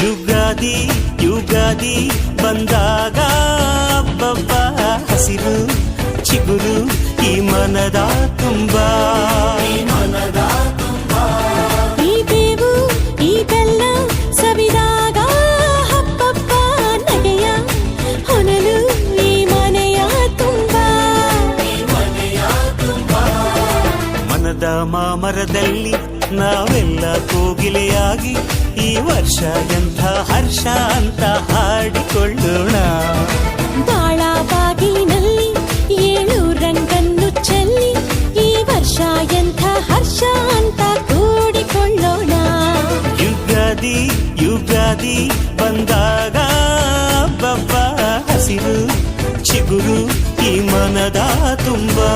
ಯುಗಾದಿ ಯುಗಾದಿ ಬಂದಾಗ ಹಬ್ಬ ಹಸಿರು ಚಿಗುರು ಈ ಮನದ ತುಂಬಾ ಈ ಬೇವು ಈ ಬೆಲ್ಲ ಸವಿದಾಗ ಹಬ್ಬ ನಗೆಯ ಹೊನಲು ಈ ಮನೆಯ ತುಂಬಾ ಮನದ ಮಾಮರದಲ್ಲಿ ನಾವೆಲ್ಲ ಕೋಗಿಲೆಯಾಗಿ ಈ ವರ್ಷ ಎಂಥ ಹರ್ಷ ಅಂತ ಹಾಡಿಕೊಳ್ಳೋಣ. ಬಾಳ ಬಾಗಿಲಿನಲ್ಲಿ 7 ರಂಗನ್ನು ಚೆಲ್ಲಿ ಈ ವರ್ಷ ಎಂಥ ಹರ್ಷ ಅಂತ ಕೂಡಿಕೊಳ್ಳೋಣ. ಯುಗಾದಿ ಯುಗಾದಿ ಬಂದಾಗ ಹಬ್ಬ ಹಸಿರು ಚಿಗುರು ಈ ಮನದ ತುಂಬಾ